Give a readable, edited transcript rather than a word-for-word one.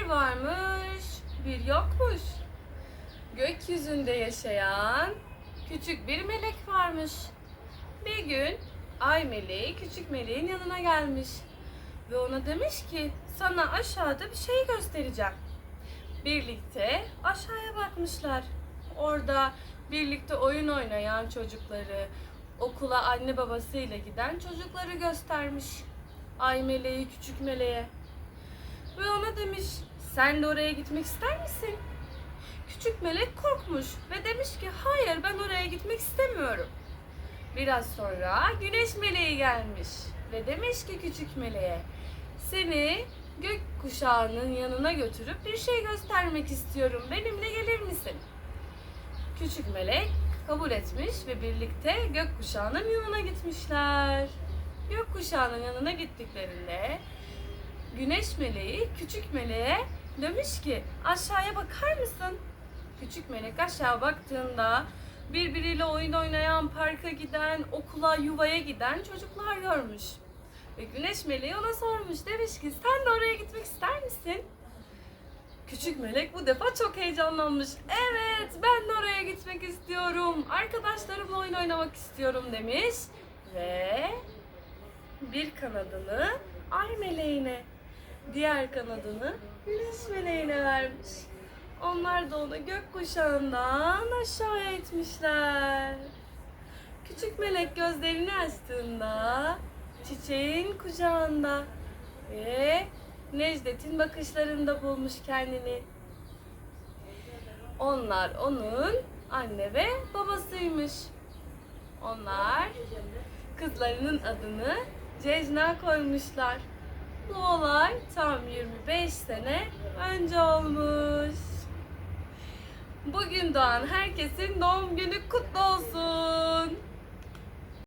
Bir varmış, bir yokmuş. Gökyüzünde yaşayan küçük bir melek varmış. Bir gün ay meleği küçük meleğin yanına gelmiş. Ve ona demiş ki sana aşağıda bir şey göstereceğim. Birlikte aşağıya bakmışlar. Orada birlikte oyun oynayan çocukları, okula anne babasıyla giden çocukları göstermiş. Ay meleği küçük meleğe. Ve ona demiş, sen de oraya gitmek ister misin? Küçük melek korkmuş ve demiş ki hayır, ben oraya gitmek istemiyorum. Biraz sonra güneş meleği gelmiş ve demiş ki küçük meleğe, seni gökkuşağının yanına götürüp bir şey göstermek istiyorum. Benimle gelir misin? Küçük melek kabul etmiş ve birlikte gökkuşağının yanına gitmişler. Gökkuşağının yanına gittiklerinde güneş meleği küçük meleğe demiş ki aşağıya bakar mısın? Küçük melek aşağı baktığında birbiriyle oyun oynayan, parka giden, okula, yuvaya giden çocuklar görmüş. Ve güneş meleği ona sormuş. Demiş ki sen de oraya gitmek ister misin? Küçük melek bu defa çok heyecanlanmış. Evet, ben de oraya gitmek istiyorum. Arkadaşlarımla oyun oynamak istiyorum demiş. Ve bir kanadını ay meleğine, diğer kanadını güneş meleğine vermiş. Onlar da onu gökkuşağından aşağıya itmişler. Küçük melek gözlerini açtığında çiçeğin kucağında ve Necdet'in bakışlarında bulmuş kendini. Onlar onun anne ve babasıymış. Onlar kızlarının adını Cejna koymuşlar. Bu olay tam 25 sene önce olmuş. Bugün doğan herkesin doğum günü kutlu